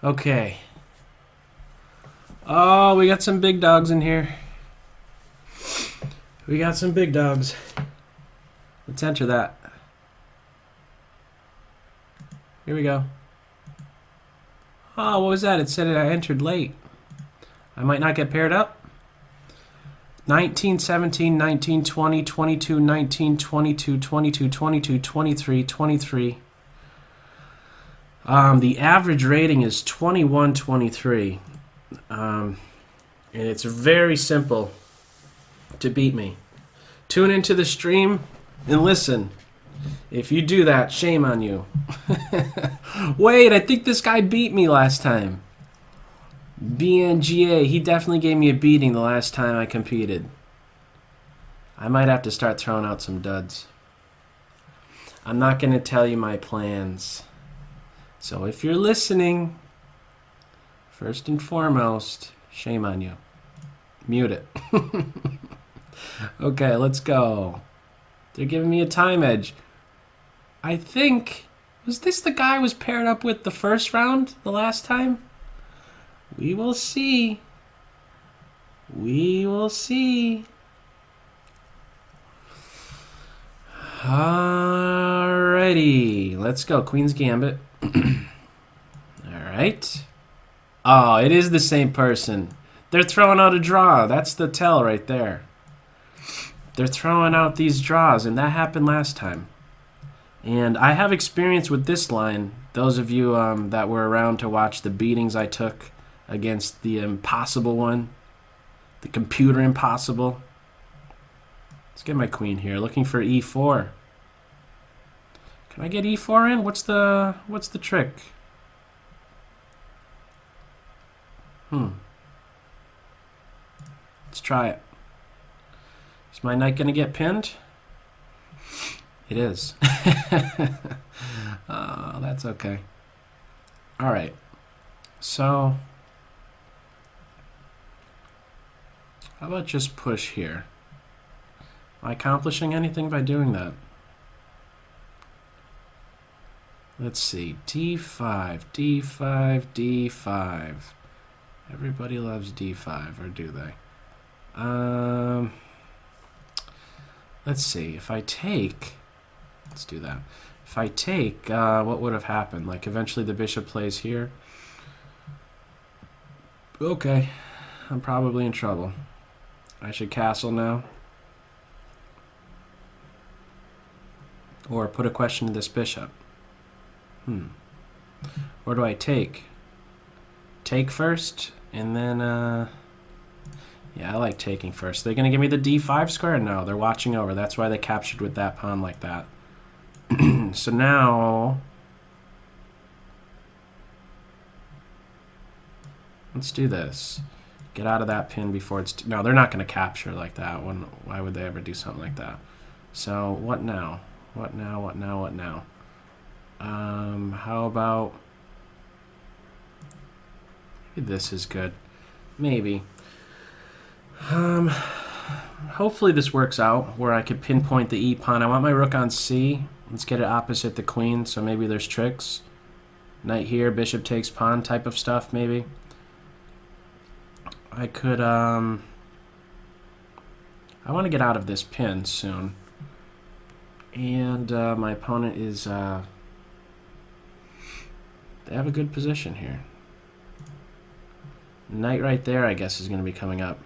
Okay. Oh, we got some big dogs in here. We got some big dogs. Let's enter that. Here we go. Oh, what was that? It said I entered late. I might not get paired up. 19, 17, 19, 20, 22, 19, 22, 22, 22, 23, 23. The average rating is 21, 23. And it's very simple to beat me. Tune into the stream and listen. If you do that, shame on you. Wait, I think this guy beat me last time. BNGA, he definitely gave me a beating the last time I competed. I might have to start throwing out some duds. I'm not going to tell you my plans. So if you're listening, first and foremost, shame on you. Mute it. Okay, let's go. They're giving me a time edge. I think... Was this the guy I was paired up with the first round, the last time? We will see. We will see. Alrighty. Let's go. Queen's Gambit. Alright. Oh, it is the same person. They're throwing out a draw. That's the tell right there. They're throwing out these draws, and that happened last time. And I have experience with this line. Those of you that were around to watch the beatings I took against the impossible one. The computer impossible. Let's get my queen here. Looking for e4. Can I get e4 in? What's the trick? Let's try it. Is my knight going to get pinned? It is. Oh, that's okay. All right. So, how about just push here? Am I accomplishing anything by doing that? Let's see. D5, D5, D5. Everybody loves D5, or do they? Let's see. If I take... Let's do that. If I take, what would have happened? Like, eventually the bishop plays here. Okay. I'm probably in trouble. I should castle now. Or put a question to this bishop. Or do I take? Take first, and then, yeah, I like taking first. They're going to give me the d5 square? No, they're watching over. That's why they captured with that pawn like that. So now, let's do this. Get out of that pin before it's... No, they're not going to capture like that. Why would they ever do something like that? So, what now? What now, what now, what now? How about... Maybe this is good. Maybe. Hopefully this works out where I could pinpoint the E pawn. I want my rook on C. Let's get it opposite the queen, so maybe there's tricks. Knight here, bishop takes pawn type of stuff, maybe. I could, I want to get out of this pin soon. And my opponent is, they have a good position here. Knight right there, I guess, is going to be coming up.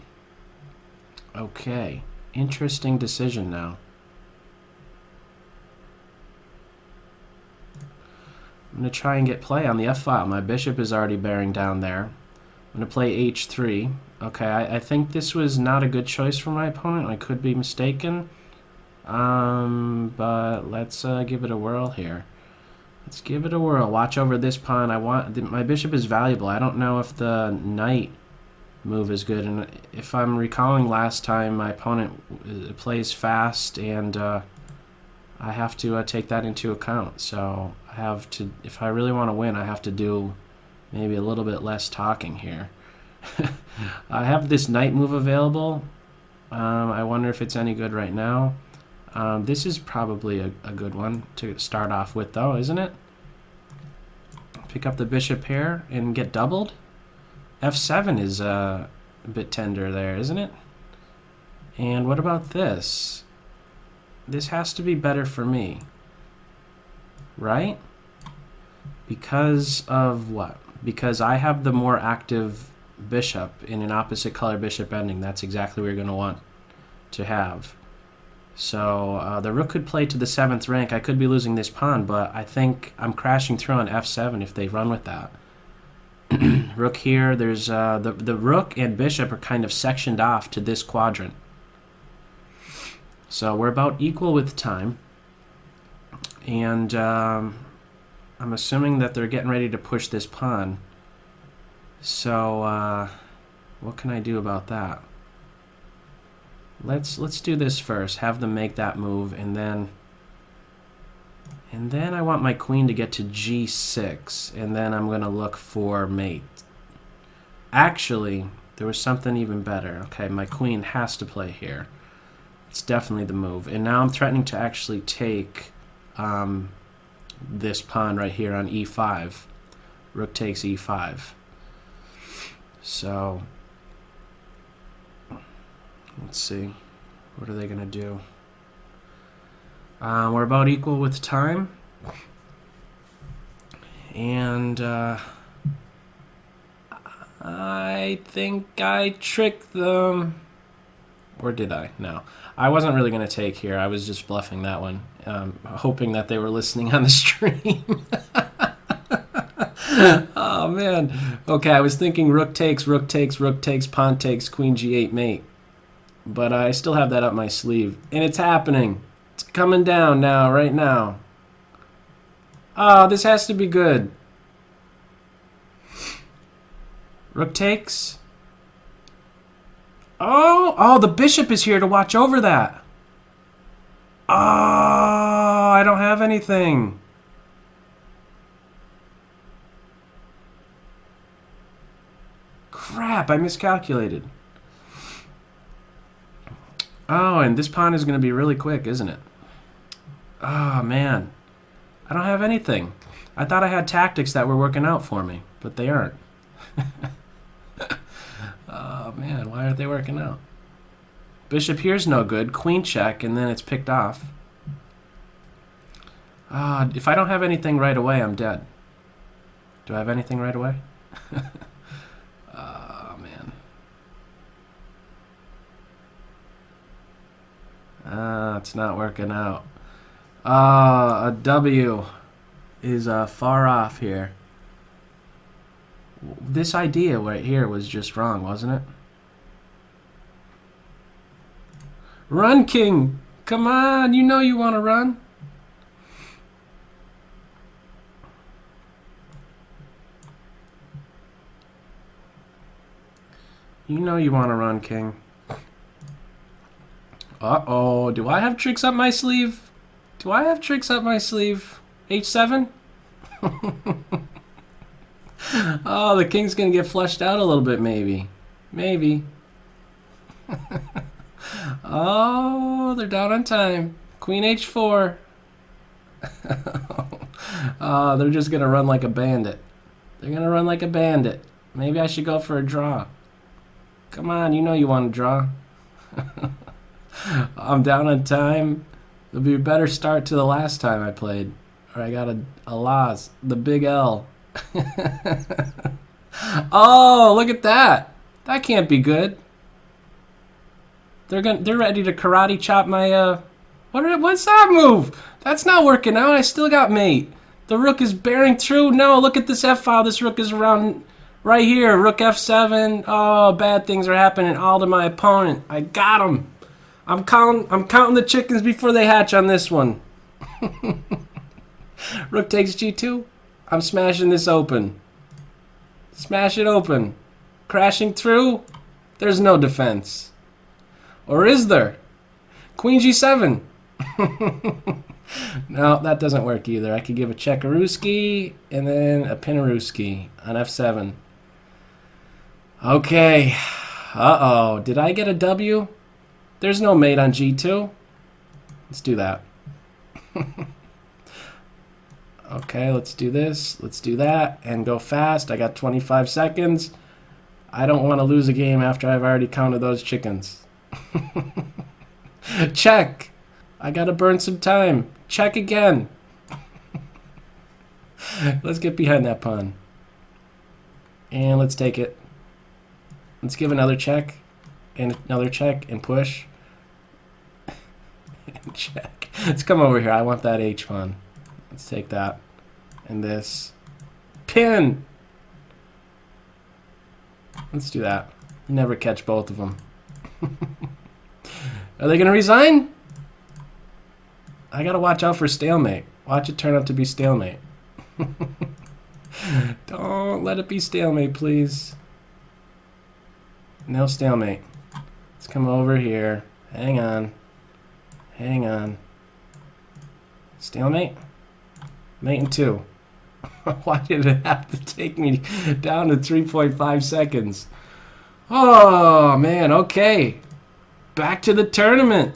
Okay. Interesting decision now. I'm going to try and get play on the f-file. My bishop is already bearing down there. I'm going to play h3. Okay, I think this was not a good choice for my opponent. I could be mistaken. But let's give it a whirl here. Let's give it a whirl. Watch over this pawn. My bishop is valuable. I don't know if the knight move is good. And if I'm recalling last time, my opponent plays fast, and I have to take that into account. So I have to, if I really want to win, I have to do maybe a little bit less talking here. I have this knight move available. I wonder if it's any good right now. This is probably a good one to start off with, though, isn't it? Pick up the bishop here and get doubled. F7 is a bit tender there, isn't it? And what about this? This has to be better for me, right? Because of what? Because I have the more active bishop in an opposite color bishop ending. That's exactly what you're going to want to have. So the rook could play to the 7th rank. I could be losing this pawn, but I think I'm crashing through on f7 if they run with that. Rook here. There's the rook and bishop are kind of sectioned off to this quadrant. So we're about equal with time. And I'm assuming that they're getting ready to push this pawn. So what can I do about that? Let's do this first. Have them make that move, and then I want my queen to get to g6, and then I'm gonna look for mate. Actually, there was something even better. Okay, my queen has to play here. It's definitely the move. And now I'm threatening to actually take this pawn right here on e5. Rook takes e5. So let's see. What are they going to do? We're about equal with time. And I think I tricked them. Or did I? No. I wasn't really going to take here. I was just bluffing that one, hoping that they were listening on the stream. Oh, man. Okay, I was thinking rook takes, rook takes, rook takes, pawn takes, queen g8 mate. But I still have that up my sleeve. And it's happening. It's coming down now, right now. Oh, this has to be good. Rook takes. Oh, the bishop is here to watch over that. Oh, I don't have anything. Crap, I miscalculated. Oh, and this pawn is going to be really quick, isn't it? Oh, man. I don't have anything. I thought I had tactics that were working out for me, but they aren't. Oh, man, why aren't they working out? Bishop here's no good. Queen check, and then it's picked off. If I don't have anything right away, I'm dead. Do I have anything right away? Oh, man. It's not working out. A W is far off here. This idea right here was just wrong, wasn't it? Run, king! Come on, you know you want to run. You know you want to run, king. Uh-oh, do I have tricks up my sleeve? Do I have tricks up my sleeve? H7? Oh, the king's going to get flushed out a little bit, maybe. Maybe. Oh, they're down on time. Queen H4. Oh, they're just going to run like a bandit. They're going to run like a bandit. Maybe I should go for a draw. Come on, you know you want to draw. I'm down on time. It'll be a better start to the last time I played. Or I got a loss. The big L. Oh, look at that. That can't be good. They're ready to karate chop my what's that move? That's not working out. I still got mate. The rook is bearing through. No, look at this f-file. This rook is around right here. Rook f7. Oh, bad things are happening all to my opponent. I got him. I'm counting the chickens before they hatch on this one. Rook takes g2. I'm smashing this open. Smash it open. Crashing through. There's no defense. Or is there? Queen g7. No, that doesn't work either. I could give a Chekaruski and then a Pinaruski on f7. Okay. Uh-oh. Did I get a W? There's no mate on g2. Let's do that. Okay, let's do this. Let's do that and go fast. I got 25 seconds. I don't want to lose a game after I've already counted those chickens. Check. I got to burn some time. Check again. Let's get behind that pawn. And let's take it. Let's give another check. And another check and push. And check. Let's come over here. I want that H pawn. Let's take that. And this. Pin! Let's do that. You never catch both of them. Are they going to resign? I got to watch out for stalemate. Watch it turn out to be stalemate. Don't let it be stalemate, please. No stalemate. Let's come over here. Hang on. Hang on. Stalemate? Mate in 2. Why did it have to take me down to 3.5 seconds? Oh, man, okay. Back to the tournament.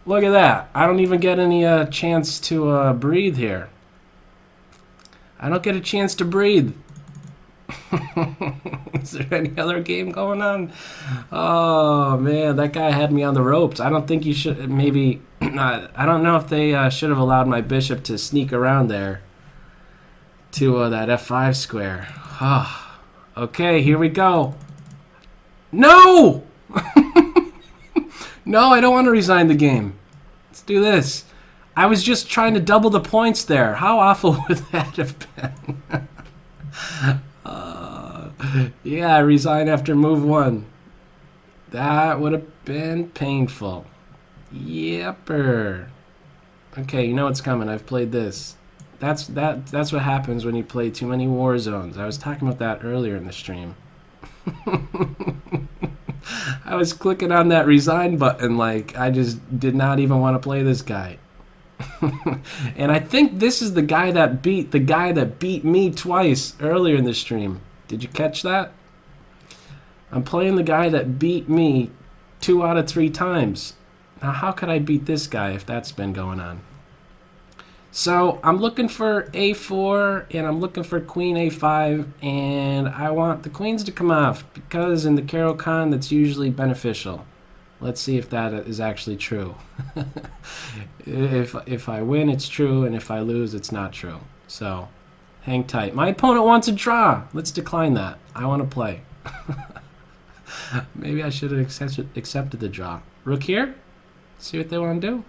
Look at that. I don't even get any chance to breathe here. I don't get a chance to breathe. Is there any other game going on? Oh, man, that guy had me on the ropes. I don't think you should, maybe, I don't know if they should have allowed my bishop to sneak around there to that f5 square. Oh, okay, here we go. No! No, I don't want to resign the game. Let's do this. I was just trying to double the points there. How awful would that have been? Yeah, resign after move 1. That would have been painful. Yepper. Okay, you know what's coming. I've played this. That's what happens when you play too many war zones. I was talking about that earlier in the stream. I was clicking on that resign button like I just did not even want to play this guy. And I think this is the guy that beat me twice earlier in the stream. Did you catch that? I'm playing the guy that beat me 2 out of 3 times. Now how could I beat this guy if that's been going on? So I'm looking for a4 and I'm looking for queen a5, and I want the queens to come off because in the Caro-Kann that's usually beneficial. Let's see if that is actually true. If I win, it's true, and if I lose, it's not true. So hang tight. My opponent wants a draw. Let's decline that. I want to play. Maybe I should have accepted the draw. Rook here. See what they want to do.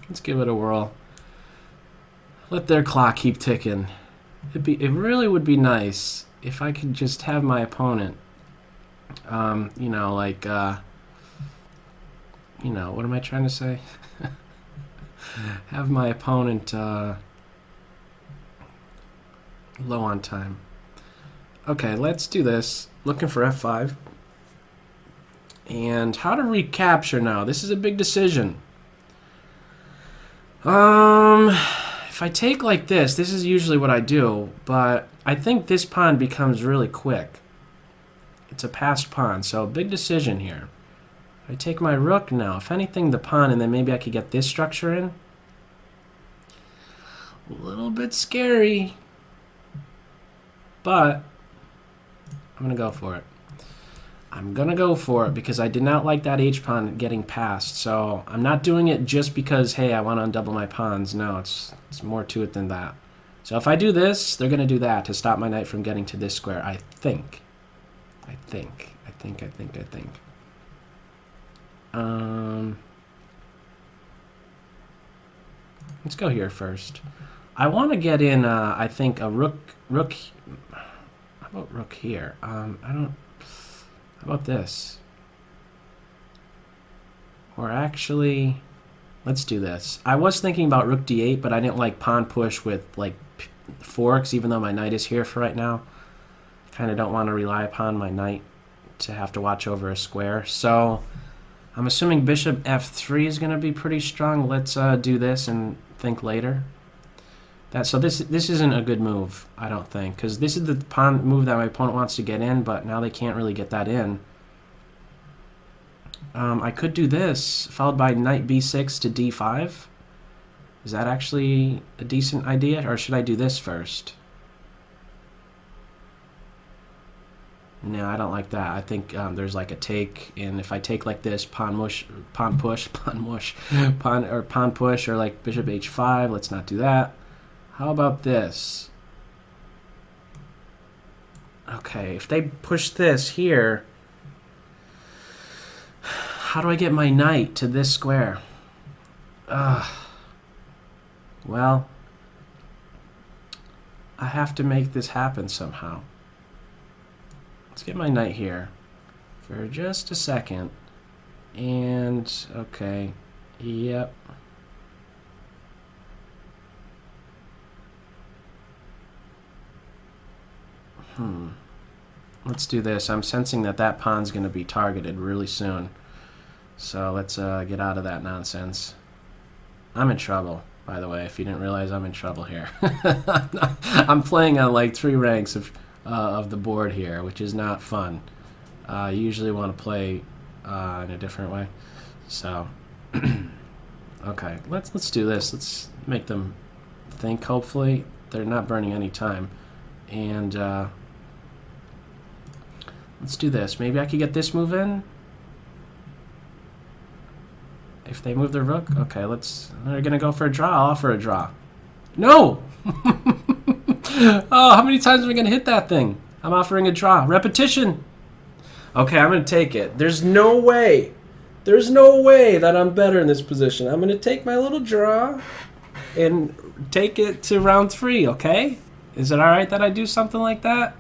Let's give it a whirl. Let their clock keep ticking. It really would be nice if I could just have my opponent, you know, like, you know, what am I trying to say? Have my opponent low on time. Okay, let's do this. Looking for f5. And how to recapture now. This is a big decision. If I take like this is usually what I do, but I think this pawn becomes really quick. It's a passed pawn, so big decision here. I take my rook now. If anything, the pawn, and then maybe I could get this structure in. A little bit scary, but I'm going to go for it. I'm going to go for it because I did not like that h-pawn getting passed. So I'm not doing it just because, hey, I want to undouble my pawns. No, it's more to it than that. So if I do this, they're going to do that to stop my knight from getting to this square, I think. I think. Let's go here first. I want to get in, I think, a rook. How about rook here? I don't. How about this? Or actually, let's do this. I was thinking about rook d8, but I didn't like pawn push with like forks, even though my knight is here for right now. Kind of don't want to rely upon my knight to have to watch over a square. So I'm assuming bishop f3 is going to be pretty strong. Let's do this and think later. So this isn't a good move, I don't think, because this is the pawn move that my opponent wants to get in, but now they can't really get that in. I could do this, followed by knight b6 to d5. Is that actually a decent idea, or should I do this first? No, I don't like that. I think there's like a take, and if I take like this, pawn push, pawn push, or like bishop h5. Let's not do that. How about this? Okay, if they push this here, how do I get my knight to this square? Well, I have to make this happen somehow. Let's get my knight here for just a second. And, okay, yep. Let's do this. I'm sensing that that pawn's going to be targeted really soon. So let's get out of that nonsense. I'm in trouble, by the way, if you didn't realize I'm in trouble here. I'm playing on like 3 ranks of the board here, which is not fun. You usually want to play in a different way. So, okay, let's do this. Let's make them think. Hopefully, they're not burning any time. And let's do this. Maybe I could get this move in. If they move their rook, okay. They're gonna go for a draw. I'll offer a draw. No. Oh, how many times am I going to hit that thing? I'm offering a draw. Repetition. Okay, I'm going to take it. There's no way. There's no way that I'm better in this position. I'm going to take my little draw and take it to round 3, okay? Is it all right that I do something like that?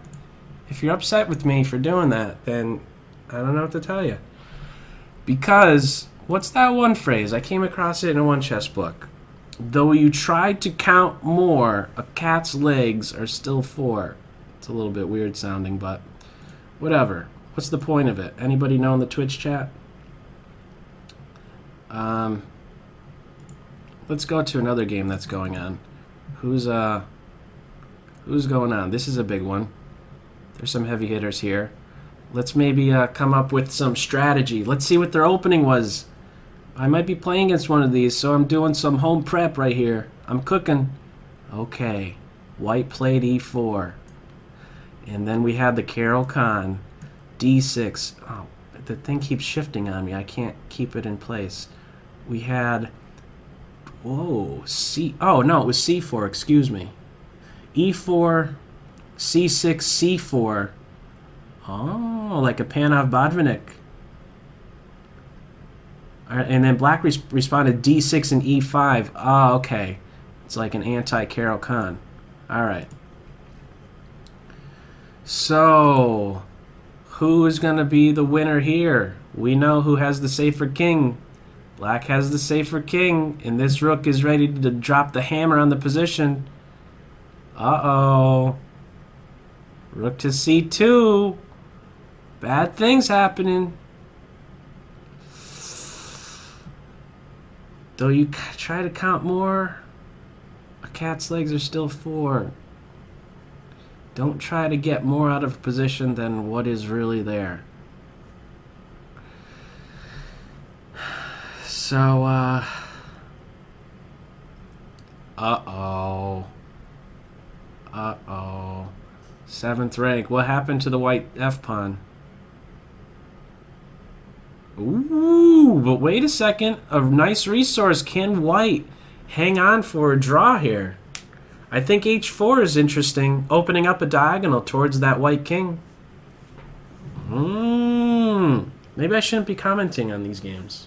If you're upset with me for doing that, then I don't know what to tell you. Because, what's that one phrase? I came across it in one chess book. Though you tried to count more, a cat's legs are still 4. It's a little bit weird sounding, but whatever. What's the point of it? Anybody know in the Twitch chat? Let's go to another game that's going on. Who's going on? This is a big one. There's some heavy hitters here. Let's maybe come up with some strategy. Let's see what their opening was. I might be playing against one of these, so I'm doing some home prep right here. I'm cooking. Okay. White played e4. And then we had the Carol Khan. d6. Oh, the thing keeps shifting on me. I can't keep it in place. We had... Whoa. Oh, no, it was c4. Excuse me. e4, c6, c4. Oh, like a Panov-Botvinnik. And then black responded d6 and e5. Oh, okay. It's like an anti-Carol Khan. All right. So, who is going to be the winner here? We know who has the safer king. Black has the safer king, and this rook is ready to drop the hammer on the position. Uh-oh. Rook to c2. Bad things happening. Though you try to count more, a cat's legs are still 4. Don't try to get more out of position than what is really there. So, uh-oh. 7th rank. What happened to the white f-pawn? Ooh, but wait a second. A nice resource. Can white hang on for a draw here? I think h4 is interesting. Opening up a diagonal towards that white king. Maybe I shouldn't be commenting on these games.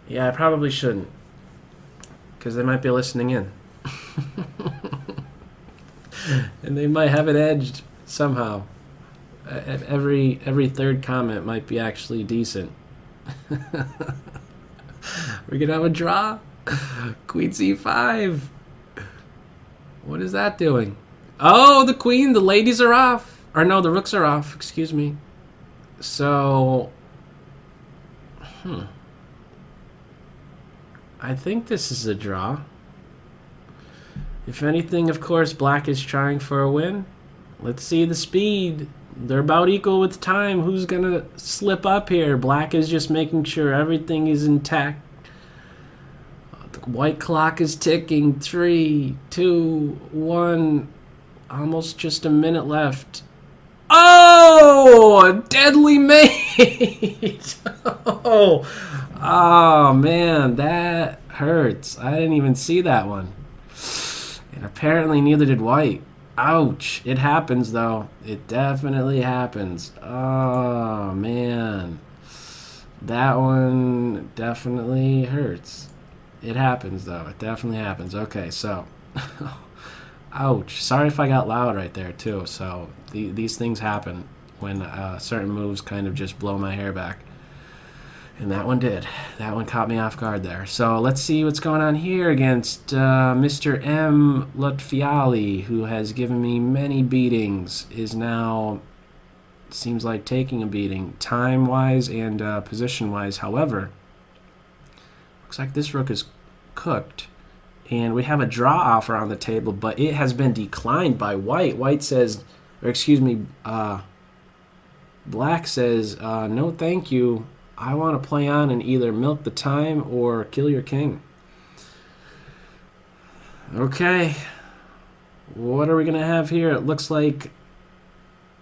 Yeah, I probably shouldn't. Because they might be listening in. And they might have it edged somehow. Every 3rd comment might be actually decent. We're gonna have a draw. Queen c5. What is that doing? Oh, the queen. The ladies are off. Or no, the rooks are off. Excuse me. So, I think this is a draw. If anything, of course, black is trying for a win. Let's see the speed. They're about equal with time. Who's going to slip up here? Black is just making sure everything is intact. The White clock is ticking. 3, 2, 1. Almost just a minute left. Oh, a deadly mate. Oh, man, that hurts. I didn't even see that one. And apparently neither did White. Ouch. It happens, though. It definitely happens. Oh, man. That one definitely hurts. It happens, though. It definitely happens. Okay, so... Ouch. Sorry if I got loud right there, too. So, these things happen when certain moves kind of just blow my hair back. And that one did. That one caught me off guard there. So, let's see what's going on here against Mr. M. Lutfiali, who has given me many beatings, is now, seems like, taking a beating, time-wise and position-wise. However, looks like this rook is cooked. And we have a draw offer on the table, but it has been declined by White. White says, or excuse me, Black says, no thank you. I want to play on and either milk the time or kill your king. Okay. What are we going to have here? It looks like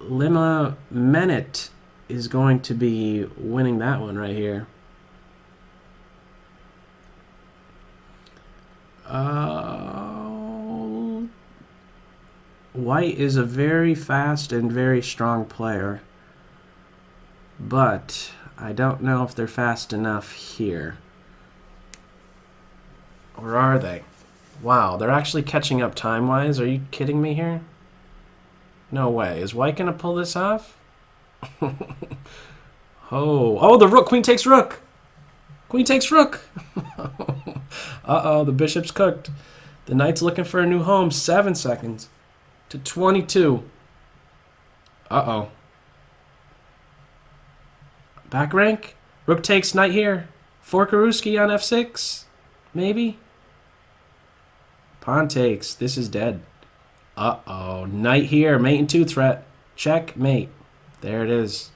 Lima Menet is going to be winning that one right here. White is a very fast and very strong player, but I don't know if they're fast enough here. Or are they? Wow, they're actually catching up time-wise. Are you kidding me here? No way. Is White going to pull this off? Oh, the rook. Queen takes rook. Queen takes rook. Uh-oh, the bishop's cooked. The knight's looking for a new home. 7 seconds to 22. Uh-oh. Back rank. Rook takes knight here. Forkaruski on f6. Maybe. Pawn takes. This is dead. Uh-oh. Knight here. Mate and 2 threat. Check, mate. There it is.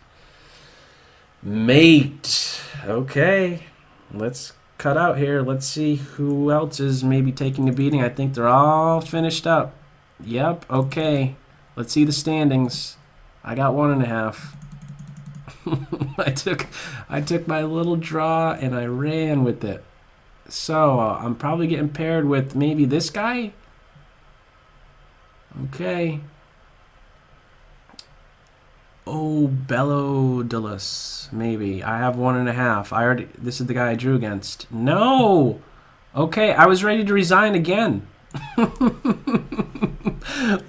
Mate. Okay. Let's cut out here. Let's see who else is maybe taking a beating. I think they're all finished up. Yep. Okay. Let's see the standings. I got 1.5. I took my little draw and I ran with it. So I'm probably getting paired with maybe this guy. Okay. Oh, Bellodulus. Maybe. I have 1.5. This is the guy I drew against. No! Okay, I was ready to resign again.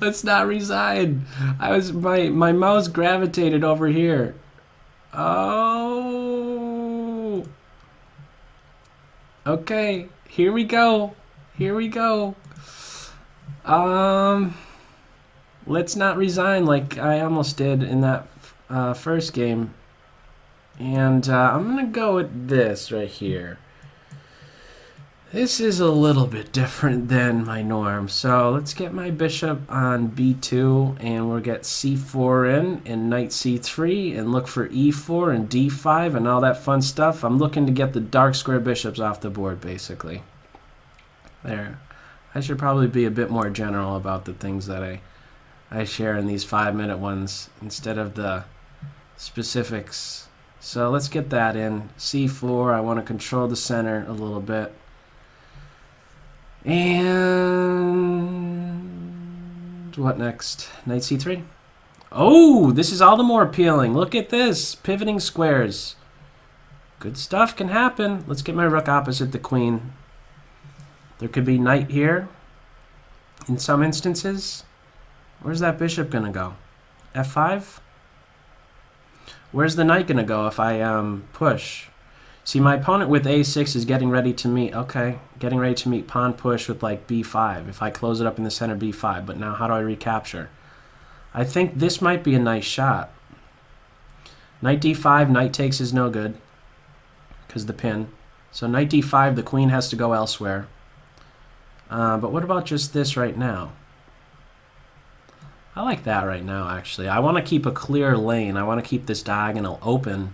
Let's not resign. My mouse gravitated over here. Oh. Okay, here we go. Here we go. Let's not resign like I almost did in that first game. And I'm going to go with this right here. This is a little bit different than my norm. So let's get my bishop on b2, and we'll get c4 in, and knight c3, and look for e4 and d5 and all that fun stuff. I'm looking to get the dark square bishops off the board, basically. There. I should probably be a bit more general about the things that I share in these 5-minute ones instead of the specifics. So let's get that in. c4, I want to control the center a little bit. And what next? Knight c3. Oh, this is all the more appealing. Look at this. Pivoting squares. Good stuff can happen. Let's get my rook opposite the queen. There could be knight here in some instances. Where's that bishop going to go? f5? Where's the knight going to go if I push? See, my opponent with a6 is getting ready to meet, okay, getting ready to meet pawn push with like b5. If I close it up in the center, b5. But now how do I recapture? I think this might be a nice shot. Knight d5, knight takes is no good because the pin. So knight d5, the queen has to go elsewhere. But what about just this right now? I like that right now, actually. I want to keep a clear lane. I want to keep this diagonal open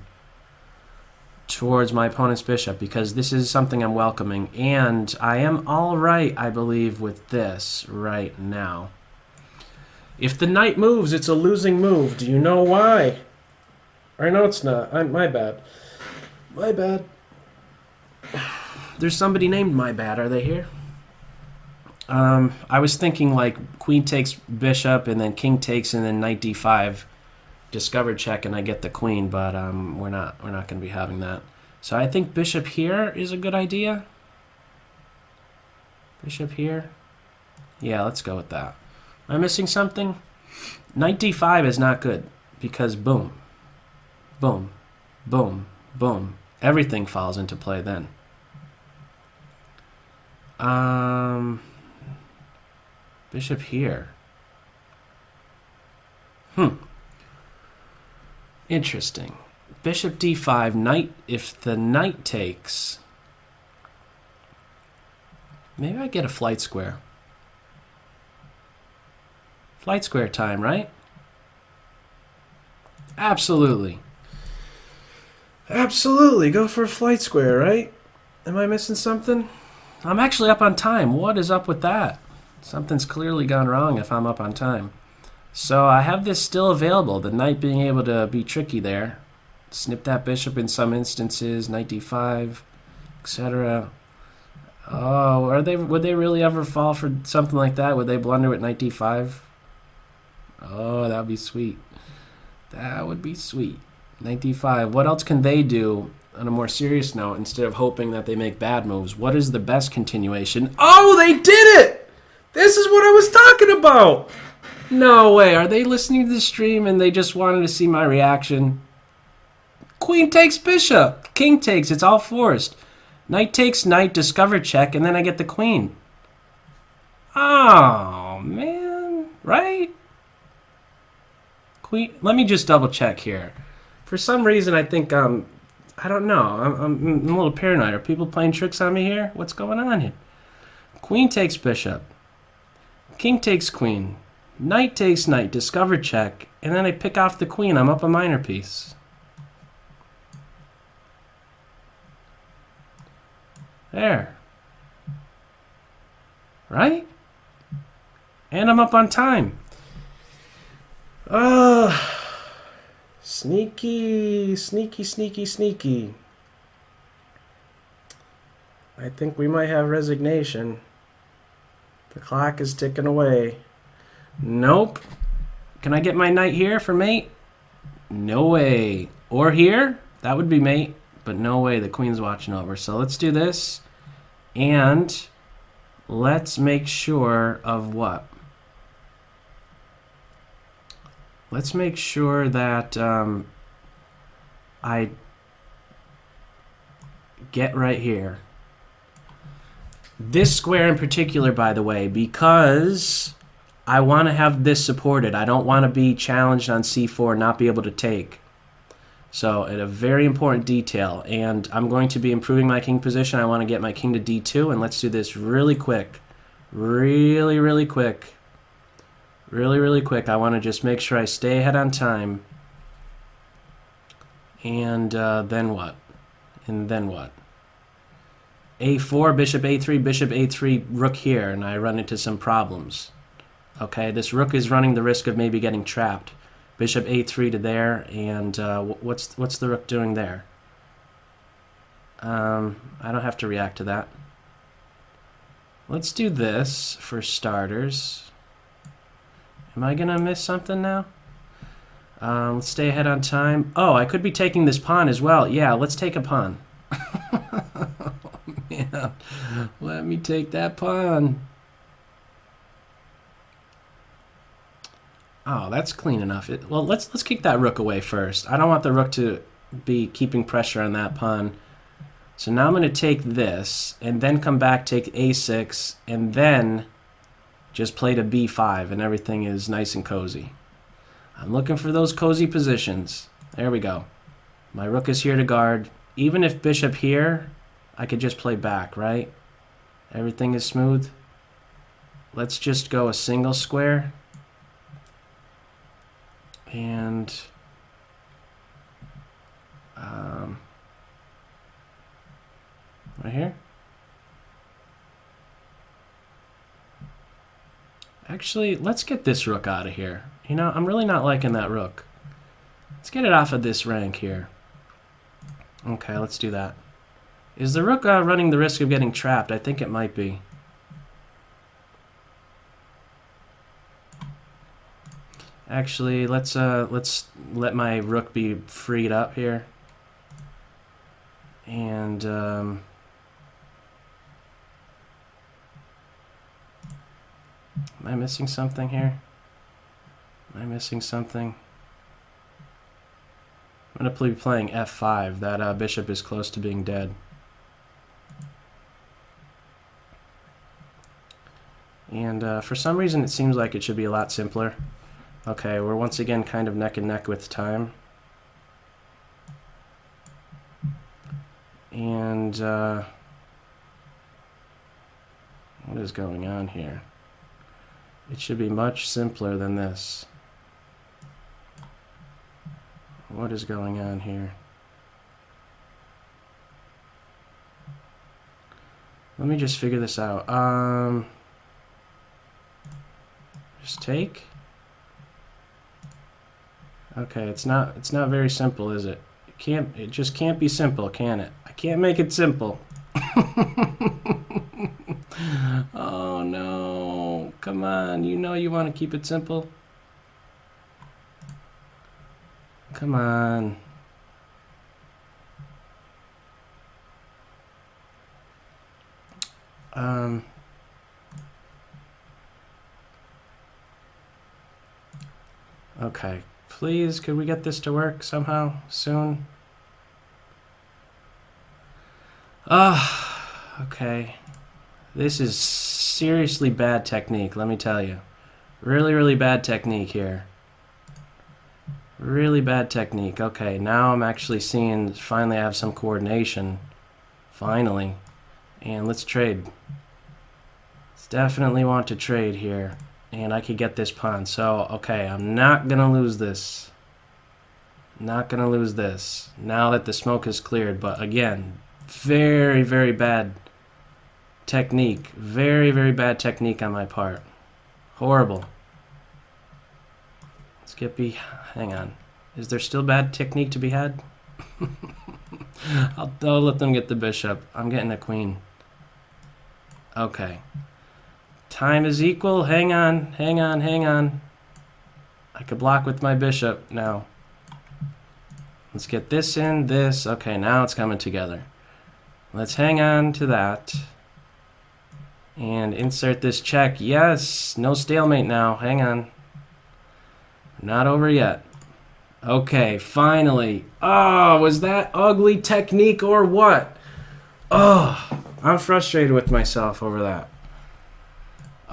towards my opponent's bishop, because this is something I'm welcoming. And I am all right, I believe, with this right now. If the knight moves, it's a losing move. Do you know why? Or no, it's not. My bad. My bad. There's somebody named My Bad. Are they here? I was thinking like queen takes bishop and then king takes and then knight d5, discover check, and I get the queen. But we're not going to be having that. So I think bishop here is a good idea. Bishop here. Yeah, let's go with that. Am I missing something? Knight d5 is not good because boom, boom, boom, boom. Everything falls into play then. Bishop here. Interesting. Bishop d5, knight. If the knight takes, maybe I get a flight square. Flight square time, right? Absolutely. Absolutely. Go for a flight square, right? Am I missing something? I'm actually up on time. What is up with that? Something's clearly gone wrong if I'm up on time. So I have this still available, the knight being able to be tricky there. Snip that bishop in some instances, knight d5, etc. Oh, would they really ever fall for something like that? Would they blunder with knight d5? Oh, that would be sweet. That would be sweet. Knight d5. What else can they do on a more serious note instead of hoping that they make bad moves? What is the best continuation? Oh, they did it! This is what I was talking about! No way. Are they listening to the stream and they just wanted to see my reaction? Queen takes bishop. King takes. It's all forced. Knight takes knight, discover check, and then I get the queen. Oh, man. Right? Queen. Let me just double check here. For some reason, I think, I don't know. I'm a little paranoid. Are people playing tricks on me here? What's going on here? Queen takes bishop. King takes queen. Knight takes knight, discover check, and then I pick off the queen. I'm up a minor piece. There. Right? And I'm up on time. Sneaky, sneaky, sneaky, sneaky. I think we might have resignation. The clock is ticking away. Nope. Can I get my knight here for mate? No way. Or here? That would be mate. But no way, the queen's watching over. So let's do this. And let's make sure of what? Let's make sure that I get right here. This square in particular, by the way, because I want to have this supported. I don't want to be challenged on c4 and not be able to take. So, a very important detail. And I'm going to be improving my king position. I want to get my king to d2, and let's do this really quick. Really, really quick. Really, really quick. I want to just make sure I stay ahead on time. And then what? And then what? a4, bishop a3, rook here, and I run into some problems. Okay, this rook is running the risk of maybe getting trapped. Bishop a3 to there, and what's the rook doing there? I don't have to react to that. Let's do this for starters. Am I gonna miss something now? Let's stay ahead on time. Oh, I could be taking this pawn as well. Yeah, let's take a pawn. Yeah, let me take that pawn. Oh, that's clean enough. Well, let's kick that rook away first. I don't want the rook to be keeping pressure on that pawn. So now I'm going to take this, and then come back, take a6, and then just play to b5, and everything is nice and cozy. I'm looking for those cozy positions. There we go. My rook is here to guard. Even if bishop here, I could just play back, right? Everything is smooth. Let's just go a single square. And Right here. Actually, let's get this rook out of here. You know, I'm really not liking that rook. Let's get it off of this rank here. Okay, let's do that. Is the rook running the risk of getting trapped? I think it might be. Actually, let's let my rook be freed up here. And am I missing something here? Am I missing something? I'm going to be playing f5. That bishop is close to being dead. And for some reason it seems like it should be a lot simpler. Okay, we're once again kind of neck and neck with time. And what is going on here? It should be much simpler than this. What is going on here? Let me just figure this out. Just take. Okay, it's not very simple, is it? It just can't be simple, can it? I can't make it simple. Oh no. Come on, you know you want to keep it simple. Come on. Okay, please, could we get this to work somehow soon? Okay. This is seriously bad technique, let me tell you. Really, really bad technique here. Really bad technique. Okay, now I'm actually seeing, finally I have some coordination. Finally. And let's trade. Let's definitely want to trade here. And I could get this pawn. So, okay, I'm not going to lose this. Not going to lose this. Now that the smoke is cleared. But again, very, very bad technique. Very, very bad technique on my part. Horrible. Let's get hang on. Is there still bad technique to be had? I'll let them get the bishop. I'm getting a queen. Okay. Time is equal. Hang on, hang on, hang on. I could block with my bishop now. Let's get this in, this. Okay, now it's coming together. Let's hang on to that. And insert this check. Yes, no stalemate now. Hang on. Not over yet. Okay, finally. Oh, was that ugly technique or what? Oh, I'm frustrated with myself over that.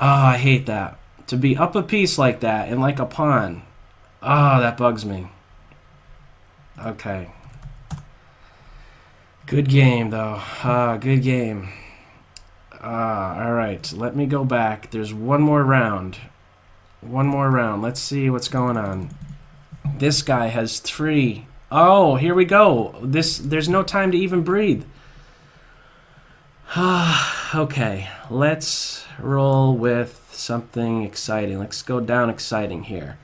Oh, I hate that. To be up a piece like that and like a pawn. Oh, that bugs me. Okay. Good game, though. Good game. Alright, let me go back. There's one more round. One more round. Let's see what's going on. This guy has 3. Oh, here we go. There's no time to even breathe. Okay, let's roll with something exciting. Let's go down exciting here.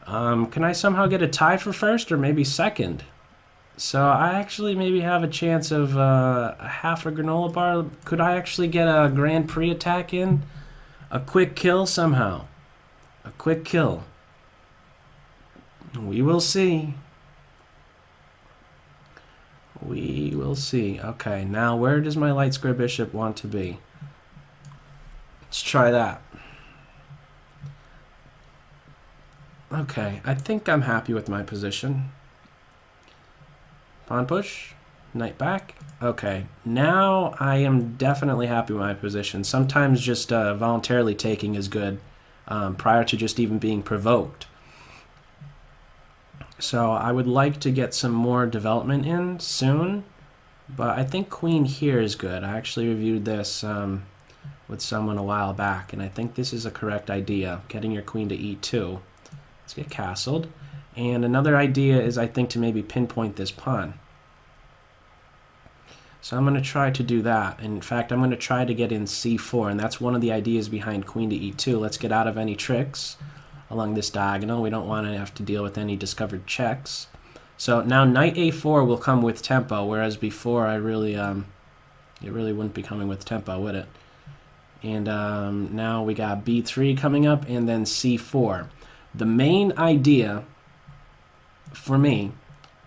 Can I somehow get a tie for first or maybe second? So I actually maybe have a chance of a half a granola bar. Could I actually get a Grand Prix attack in? A quick kill somehow. A quick kill. We will see. We will see. Okay, now where does my light square bishop want to be? Let's try that. Okay, I think I'm happy with my position. Pawn push, knight back. Okay, now I am definitely happy with my position. Sometimes just voluntarily taking is good prior to just even being provoked. So I would like to get some more development in soon, but I think queen here is good. I actually reviewed this with someone a while back, and I think this is a correct idea, getting your queen to e2. Let's get castled. And another idea is, I think, to maybe pinpoint this pawn. So I'm going to try to do that. In fact, I'm going to try to get in c4, and that's one of the ideas behind queen to e2. Let's get out of any tricks along this diagonal. We don't want to have to deal with any discovered checks. So now knight a4 will come with tempo, whereas before it really wouldn't be coming with tempo, would it? And now we got b3 coming up, and then c4. The main idea for me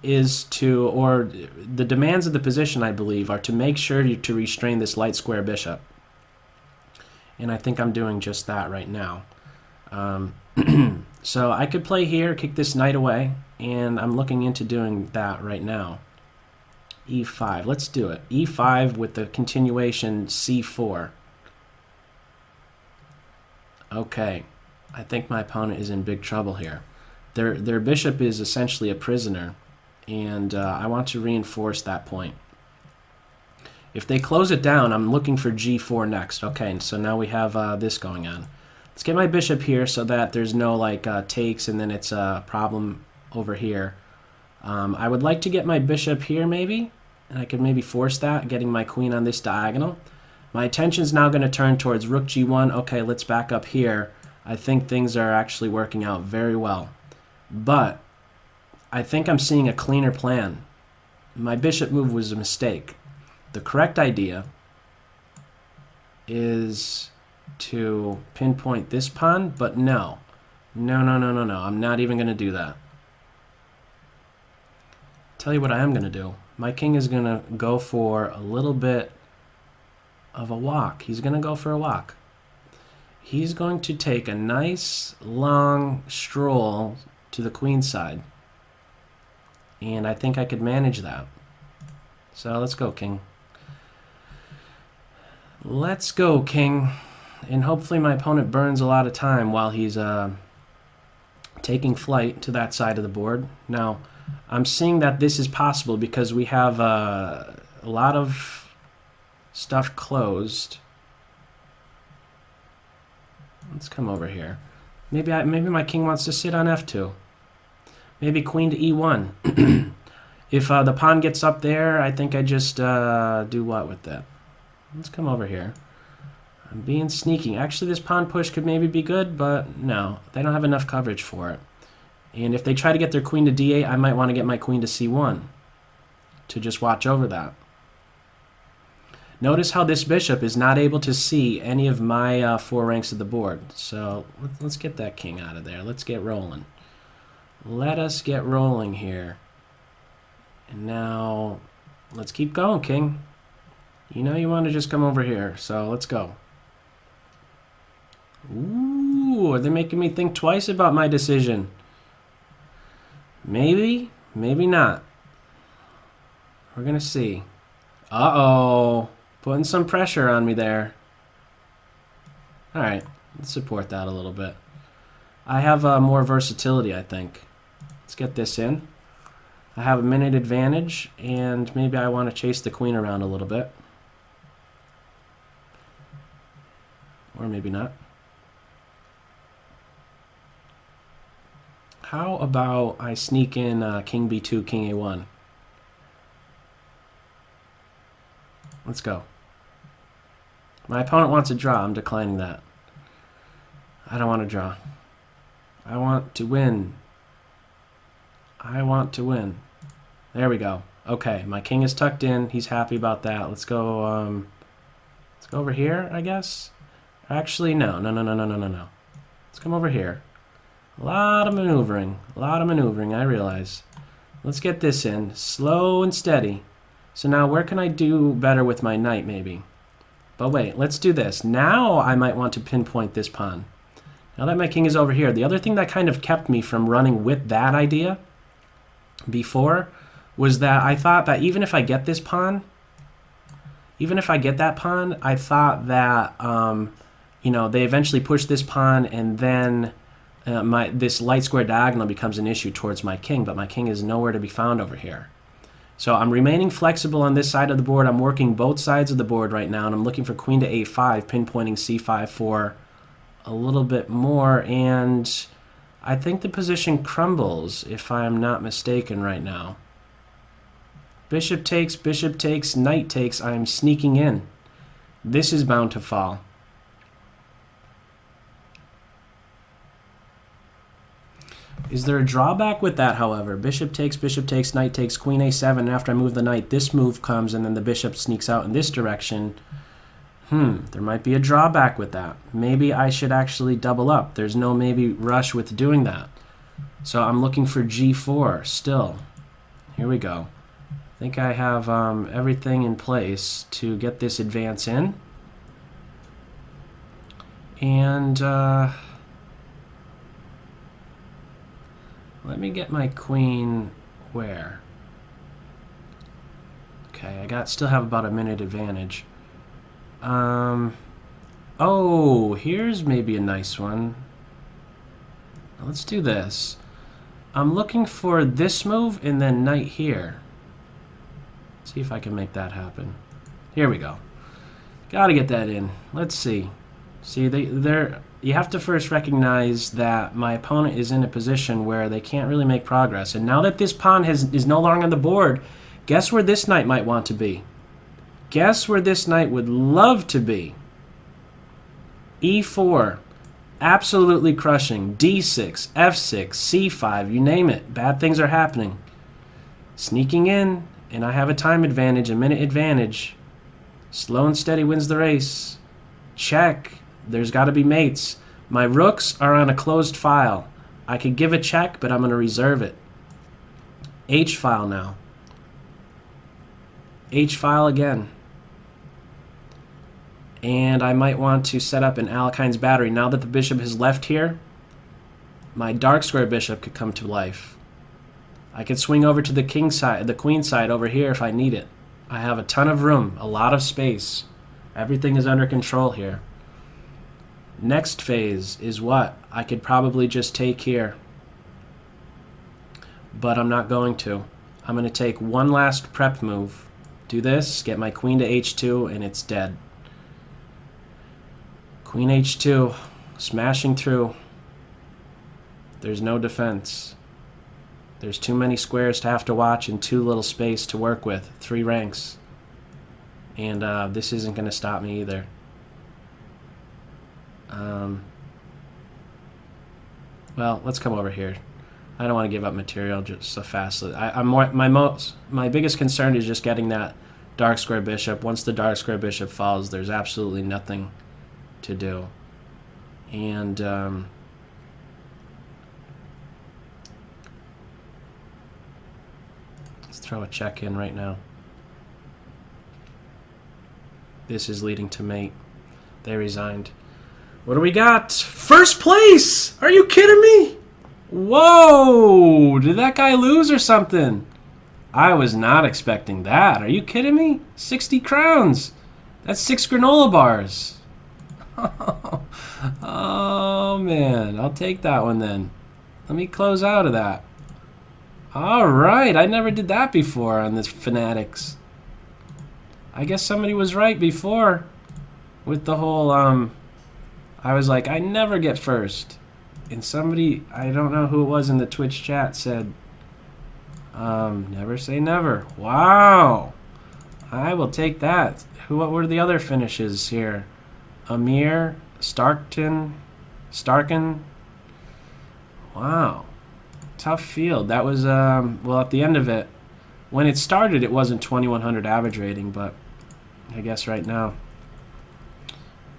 is to, or the demands of the position, I believe, are to make sure to restrain this light square bishop. And I think I'm doing just that right now. So I could play here, kick this knight away, and I'm looking into doing that right now. e5, let's do it. e5 with the continuation c4. Okay, I think my opponent is in big trouble here. Their bishop is essentially a prisoner, and I want to reinforce that point. If they close it down, I'm looking for g4 next. Okay, so now we have this going on. Let's get my bishop here so that there's no like takes and then it's a problem over here. I would like to get my bishop here maybe, and I could maybe force that, getting my queen on this diagonal. My attention's now going to turn towards rook g1. Okay, let's back up here. I think things are actually working out very well. But I think I'm seeing a cleaner plan. My bishop move was a mistake. The correct idea is to pinpoint this pawn, but no. No, I'm not even going to do that. Tell you what I am going to do. My king is going to go for a little bit of a walk. He's going to go for a walk. He's going to take a nice long stroll to the queen side. And I think I could manage that. So let's go, king. Let's go, king. And hopefully my opponent burns a lot of time while he's taking flight to that side of the board. Now, I'm seeing that this is possible because we have a lot of stuff closed. Let's come over here. Maybe my king wants to sit on f2. Maybe queen to e1. If the pawn gets up there, I think I just do what with that? Let's come over here. I'm being sneaky. Actually, this pawn push could maybe be good, but no. They don't have enough coverage for it. And if they try to get their queen to d8, I might want to get my queen to c1 to just watch over that. Notice how this bishop is not able to see any of my 4 ranks of the board. So let's get that king out of there. Let's get rolling. Let us get rolling here. And now, let's keep going, king. You know you want to just come over here, so let's go. Ooh, they're making me think twice about my decision. Maybe, maybe not. We're going to see. Uh-oh. Putting some pressure on me there. Alright, let's support that a little bit. I have more versatility, I think. Let's get this in. I have a minute advantage, and maybe I want to chase the queen around a little bit. Or maybe not. How about I sneak in king b2, king a1? Let's go. My opponent wants a draw. I'm declining that. I don't want to draw. I want to win. I want to win. There we go. Okay, my king is tucked in. He's happy about that. Let's go over here, I guess. Actually, no. Let's come over here. A lot of maneuvering. I realize. Let's get this in. Slow and steady. So now where can I do better with my knight, maybe? But wait, let's do this. Now I might want to pinpoint this pawn. Now that my king is over here, the other thing that kind of kept me from running with that idea before was that I thought that even if I get this pawn, even if I get that pawn, I thought that, you know, they eventually push this pawn and then this light square diagonal becomes an issue towards my king, but my king is nowhere to be found over here. So I'm remaining flexible on this side of the board. I'm working both sides of the board right now, and I'm looking for queen to a5, pinpointing c5 for a little bit more, and I think the position crumbles if I'm not mistaken right now. Bishop takes, knight takes. I'm sneaking in. This is bound to fall. Is there a drawback with that, however? Bishop takes, knight takes, queen a7. And after I move the knight, this move comes, and then the bishop sneaks out in this direction. There might be a drawback with that. Maybe I should actually double up. There's no maybe rush with doing that. So I'm looking for g4 still. Here we go. I think I have everything in place to get this advance in. And let me get my queen where? Okay, still have about a minute advantage. Oh, here's maybe a nice one. Let's do this. I'm looking for this move and then knight here. See if I can make that happen. Here we go. Gotta get that in. Let's see. See, you have to first recognize that my opponent is in a position where they can't really make progress. And now that this pawn is no longer on the board, guess where this knight might want to be? Guess where this knight would love to be? e4. Absolutely crushing. d6, f6, c5, you name it. Bad things are happening. Sneaking in, and I have a time advantage, a minute advantage. Slow and steady wins the race. Check. There's got to be mates. My rooks are on a closed file. I could give a check, but I'm going to reserve it. H file now. H file again. And I might want to set up an Alekine's battery. Now that the bishop has left here, my dark square bishop could come to life. I could swing over to the king side, the queen side over here if I need it. I have a ton of room, a lot of space. Everything is under control here. Next phase is what? I could probably just take here. But I'm not going to. I'm going to take one last prep move. Do this, get my queen to h2, and it's dead. Queen h2, smashing through. There's no defense. There's too many squares to have to watch and too little space to work with. 3 ranks. And this isn't going to stop me either. Well, let's come over here. I don't want to give up material just so fast. My biggest concern is just getting that dark square bishop. Once the dark square bishop falls, there's absolutely nothing to do. And let's throw a check in right now. This is leading to mate. They resigned. What do we got? First place! Are you kidding me? Whoa! Did that guy lose or something? I was not expecting that. Are you kidding me? 60 crowns. That's 6 granola bars. Oh, man. I'll take that one then. Let me close out of that. All right. I never did that before on this Fanatics. I guess somebody was right before with the whole, I was like, I never get first. And somebody, I don't know who it was in the Twitch chat, said, never say never. Wow. I will take that. What were the other finishes here? Amir, Starken. Wow. Tough field. That was, well, at the end of it, when it started, it wasn't 2100 average rating, but I guess right now,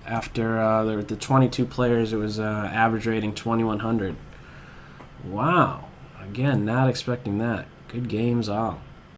after the 22 players, it was average rating 2100. Wow. Again, not expecting that. Good games all.